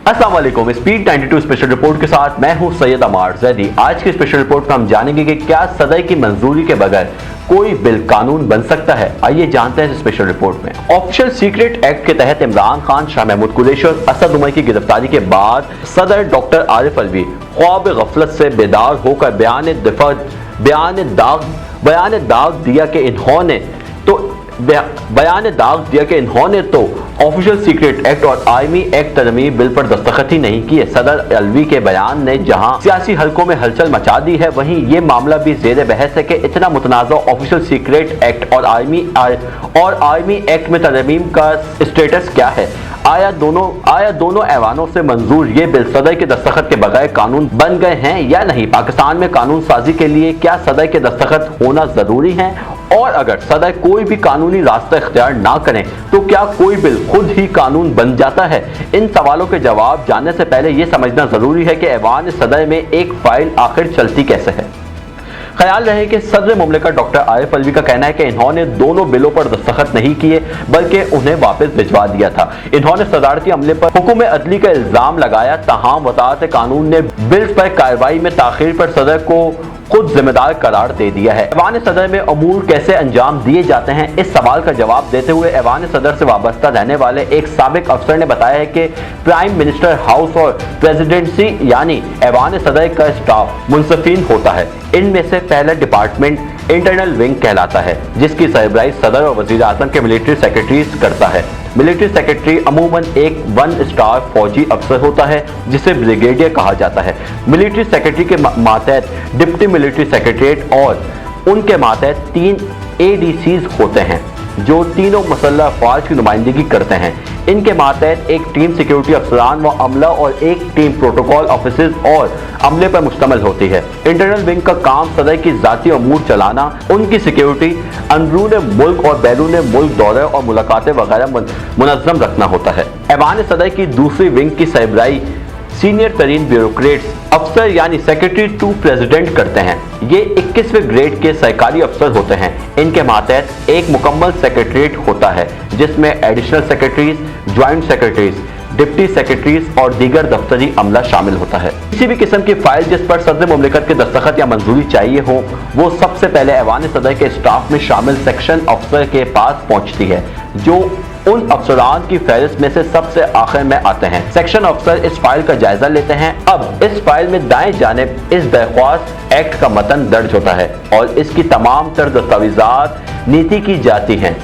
अस्सलाम वालेकुम। Speed 92 special report के साथ मैं हूं सैयद अमार जैदी। आज की स्पेशल रिपोर्ट में हम जानेंगे कि क्या सदर की मंजूरी के बगैर कोई बिल कानून बन सकता है। आइए जानते हैं इस स्पेशल रिपोर्ट में। ऑफिशियल सीक्रेट एक्ट के तहत इमरान खान, शाह महमूद कुरैशी और असद उमर की गिरफ्तारी के बाद सदर डॉक्टर आरिफ अलवी ख्वाब गफलत से बेदार होकर बयान दाग दिया कि इन्होंने तो ऑफिशियल सीक्रेट एक्ट और आर्मी एक्ट तरमीम बिल पर दस्तखत ही नहीं किए। सदर अलवी के बयान ने जहां सियासी हलकों में हलचल मचा दी है, वहीं ये मामला भी जेर बहस है कि इतना मुतनाज़ा ऑफिशियल सीक्रेट एक्ट और आर्मी एक्ट में तरमीम का स्टेटस क्या है। आया दोनों ऐवानों से मंजूर ये बिल सदर के दस्तखत के बगैर कानून बन गए हैं या नहीं। पाकिस्तान में कानून साजी के लिए क्या सदर के दस्तखत होना जरूरी है, और अगर सदर कोई भी कानूनी रास्ता इख्तियार ना करें तो क्या कोई बिल खुद ही कानून बन जाता है। इन सवालों के जवाब जानने से पहले यह समझना जरूरी है कि ऐवान सदर में एक फाइल आखिर चलती कैसे है। ख्याल रहे कि सदर मुमलिकत डॉक्टर आरिफ अलवी का कहना है कि इन्होंने दोनों बिलों पर दस्तखत नहीं किए बल्कि उन्हें वापस भिजवा दिया था। इन्होंने सदारती अमले पर हुकूम अदली का इल्जाम लगाया। तमाम वज़ारत कानून ने बिल्स पर कार्रवाई में ताखीर पर सदर को खुद जिम्मेदार करार दे दिया है। ऐवान सदर में अमूर कैसे अंजाम दिए जाते हैं, इस सवाल का जवाब देते हुए ऐवान सदर से वाबस्ता रहने वाले एक साबिक अफसर ने बताया है कि प्राइम मिनिस्टर हाउस और प्रेसिडेंसी यानी ऐवान सदर का स्टाफ मुंसफिन होता है। इनमें से पहला डिपार्टमेंट इंटरनल विंग कहलाता है, जिसकी सरबराही सदर और वजीर आजम के मिलिट्री सेक्रेटरीज करता है। मिलिट्री सेक्रेटरी अमूमन एक 1 स्टार फौजी अफसर होता है जिसे ब्रिगेडियर कहा जाता है। मिलिट्री सेक्रेटरी के मातहत डिप्टी मिलिट्री सेक्रेटरीट और उनके मातहत 3 ADCs होते हैं जो तीनों मुसल्लह अफवाज की नुमाइंदगी करते हैं। इनके मातहत एक टीम सिक्योरिटी अफसरान व अमला और एक टीम प्रोटोकॉल ऑफिसर्स और अमले पर मुश्तमिल होती है। इंटरनल विंग का काम सदर की जाती अमूर चलाना, उनकी सिक्योरिटी, अंदरून मुल्क और बैरून मुल्क दौरे और मुलाकातें वगैरह मुनज़्ज़म रखना होता है। ऐवान सदर की दूसरी विंग की सरबराही सीनियर तरीन ब्यूरोक्रेट्स अफसर यानी सेक्रेटरी टू प्रेसिडेंट करते हैं। ये 21वें ग्रेड के सरकारी अफसर होते हैं। इनके मातहत एक मुकम्मल सेक्रेटरीट होता है जिसमें additional secretaries, joint secretaries, deputy secretaries और दीगर दफ्तरी अमला शामिल होता है। किसी भी किस्म की फाइल जिस पर सदर मुमलिकत के दस्तखत या मंजूरी चाहिए हो, वो सबसे पहले ऐवान सदर के स्टाफ में शामिल सेक्शन अफसर के पास पहुंचती है, जो उन अफसरान की फहरिस्त में से सबसे आखिर में आते हैं। सेक्शन अफसर इस फाइल का जायजा लेते हैं। अब इस फाइल में दाएं जानिब इस दरख्वास्त एक्ट का मतन दर्ज होता है और इसकी तमाम तर दस्तावेजात नीति की जाती हैं।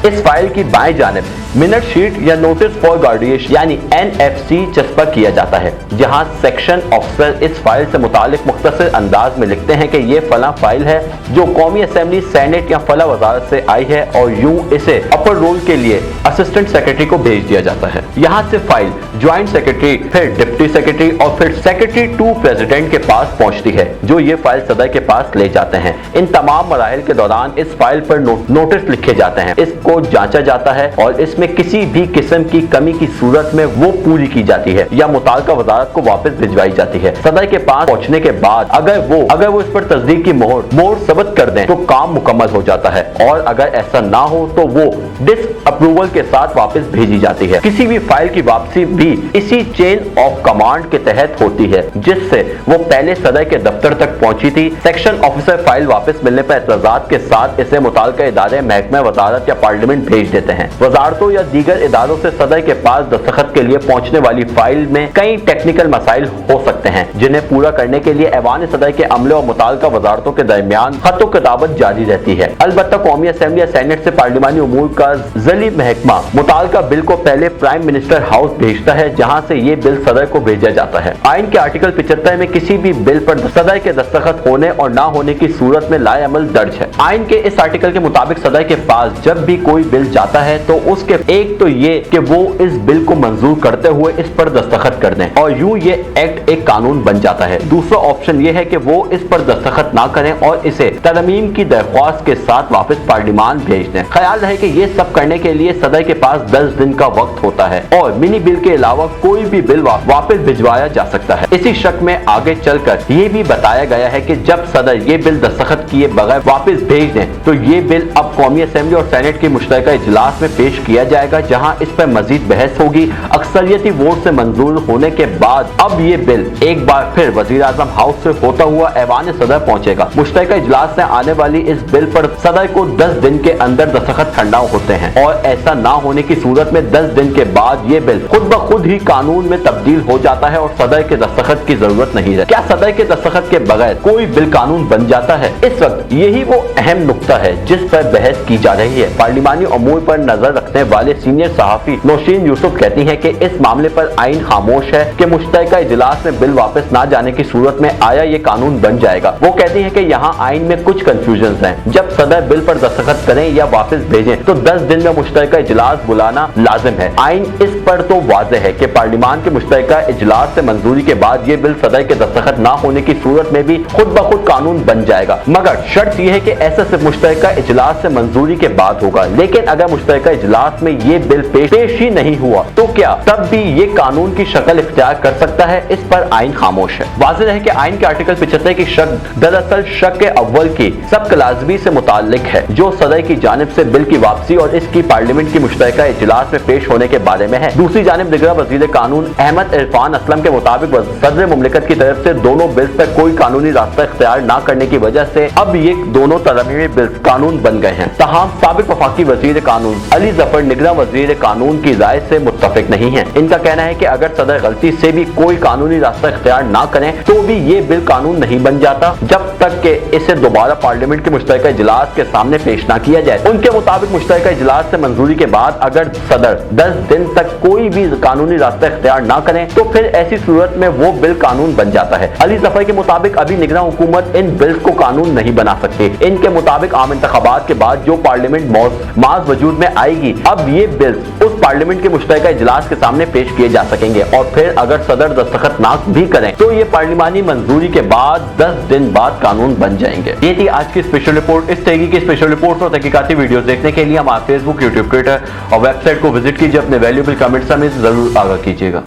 इस फाइल की बाएं जानिब मिनट शीट या नोटिस फॉर गार्डियेशन यानी NFC चस्पा किया जाता है, जहां सेक्शन अफसर इस फाइल से मुतालिक मुख्तसर अंदाज में लिखते हैं कि ये फला फाइल है जो कौमी असेंबली, सेनेट या फला वजारत से आई है, और यूं इसे अपर रोल के लिए असिस्टेंट सेक्रेटरी को भेज दिया जाता है। यहाँ से फाइल ज्वाइंट सेक्रेटरी, फिर डिप्टी सेक्रेटरी और फिर सेक्रेटरी टू प्रेसिडेंट के पास पहुंचती है, जो ये फाइल सदर के पास ले जाते हैं। इन तमाम मराहिल के दौरान इस फाइल पर नोटिस लिखे जाते हैं, इसको जांचा जाता है और इसमें किसी भी किस्म की कमी की सूरत में वो पूरी की जाती है या मुताल्लिका वजारत को वापस भिजवाई जाती है। सदर के पास पहुंचने के बाद अगर वो इस पर तस्दीक की मोहर सबत कर दें तो काम मुकम्मल हो जाता है, और अगर ऐसा ना हो तो वो डिस अप्रूवल के साथ वापस भेजी जाती है। किसी भी फाइल की वापसी भी इसी चेन ऑफ कमांड के तहत होती है जिससे वो पहले सदर के दफ्तर तक पहुंची थी। सेक्शन ऑफिसर फाइल वापस मिलने पर एतराजात के साथ इसे मुताल्लिका इदारे, महकमा, वजारत या पार्लियामेंट भेज देते हैं। वजारतों या दीगर इदारों से सदर के पास दस्तखत के लिए पहुंचने वाली फाइल में कई टेक्निकल मसाइल हो सकते हैं, जिन्हें पूरा करने के लिए ऐवान सदर के अमले और मुताल्लिका वजारतों के दरमियान खतो किताबत जारी रहती है। अलबत्ता कौमी असेंबली या सेनेट से पार्लिमानी उमूर का ज़ली महकमा मुताल्लिका बिल को पहले प्राइम मिनिस्टर हाउस भेजता है, जहां से ये बिल सदर को भेजा जाता है। आइन के आर्टिकल 75 में किसी भी बिल पर सदर के दस्तखत होने और ना होने की सूरत में लाएअमल दर्ज है। आइन के इस आर्टिकल के मुताबिक सदर के पास जब भी कोई बिल जाता है तो उसके एक तो ये कि वो इस बिल को मंजूर करते हुए इस पर दस्तखत कर दें और यूं ये एक्ट एक कानून बन जाता है। दूसरा ऑप्शन ये है कि वो इस पर दस्तखत ना करें और इसे तरमीम की दरख्वास्त के साथ वापस पार्लियामान भेज दें। ख्याल रहे कि ये सब करने के लिए सदर के पास 10 दिन का वक्त होता है और मिनी बिल के अलावा कोई भी बिल वापस भिजवाया जा सकता है। इसी शक में आगे चलकर ये भी बताया गया है कि जब सदर ये बिल दस्तखत किए बगैर वापस भेज दें तो ये बिल अब कौमी असेंबली और सेनेट के मुश्तरका इजलास में पेश किया जाएगा, जहां इस पर मजीद बहस होगी। अक्सरियती वोट से मंजूर होने के बाद अब ये बिल एक बार फिर वजीर आजम हाउस से होता हुआ ऐवान सदर पहुंचेगा। मुश्तरका इजलास से आने वाली इस बिल पर सदर को 10 दिन के अंदर दस्तखत करना होते हैं और ऐसा ना होने की सूरत में 10 दिन के बाद ये बिल खुद ब खुद ही कानून में तब्दील हो जाता है और सदर के दस्तखत की जरूरत नहीं है। क्या सदर के दस्तखत के बगैर कोई बिल कानून बन जाता है? इस वक्त यही वो अहम नुक्ता है जिस पर बहस की जा रही है। पार्लिमानी अमूर पर नजर रखने वाले सीनियर सहाफी नौशीन यूसुफ कहती हैं कि इस मामले पर आइन खामोश है कि मुश्तरका इजलास में बिल वापस ना जाने की सूरत में आया ये कानून बन जाएगा। वो कहती हैं कि यहाँ आइन में कुछ कंफ्यूजन हैं। जब सदर बिल पर दस्तखत करें या वापस भेजें तो 10 दिन में मुश्तरका इजलास बुलाना लाजिम है। आइन इस पर तो वाज़ेह है कि पार्लिमान के मुश्तरका इजलास से मंजूरी के बाद ये बिल सदर के दस्तखत ना होने की सूरत में भी खुद ब खुद कानून बन जाएगा, मगर शर्त यह है कि ऐसा सिर्फ मुश्तरका इजलास से मंजूरी के बाद होगा। लेकिन अगर मुश्तरका इजलास में ये बिल पेश ही नहीं हुआ तो क्या तब भी ये कानून की शक्ल इख्तियार कर सकता है? इस पर आइन खामोश है। वाज़ेह है कि आइन के आर्टिकल 75 की शक दरअसल शक अव्वल की सब क्लाज़बी से मुताल्लिक है जो सदर की जानिब से बिल की वापसी और इसकी पार्लियामेंट की मुश्तरका इजलास में पेश होने के बारे में है। दूसरी जानिब दिगरा वज़ीर कानून अहमद इरफान असलम के मुताबिक सदर मुमलिकत की तरफ से दोनों बिल्स पर कोई कानूनी रास्ता इख्तियार न करने की वजह से अब ये दोनों तरमीमी बिल्स कानून बन गए हैं। तमाम साबिक वफाकी वज़ीर कानून अली जफर निगरां वज़ीर कानून की राय से मुत्तफिक नहीं है। इनका कहना है कि अगर सदर गलती से भी कोई कानूनी रास्ता इख्तियार ना करें तो भी ये बिल कानून नहीं बन जाता जब तक कि इसे दोबारा पार्लियामेंट के मुश्तरका इजलास के सामने पेश ना किया जाए। उनके मुताबिक मुश्तरका इजलास से मंजूरी के बाद अगर सदर 10 दिन तक कोई भी कानूनी रास्ता इख्तियार ना करें तो फिर ऐसी सूरत में वो बिल कानून बन जाता है। अली जफर के मुताबिक अभी निगरां हुकूमत इन बिल्स को कानून नहीं बना सकती। इनके मुताबिक आम इंतखाबात के बाद जो पार्लियामेंट माज वजूद में आएगी अब ये बिल्स उस पार्लियामेंट के मुश्तरका इजलास के सामने पेश किए जा सकेंगे और फिर अगर सदर दस्तखत ना भी करें तो ये पार्लिमानी मंजूरी के बाद 10 दिन बाद कानून बन जाएंगे। ये थी आज की स्पेशल रिपोर्ट। इस तरीके की स्पेशल रिपोर्ट और तहकीकाती वीडियोस देखने के लिए हमारे फेसबुक, यूट्यूब, ट्विटर और वेबसाइट को विजिट कीजिए। अपने वैल्यूएबल कमेंट्स हमें जरूर आगाह कीजिएगा।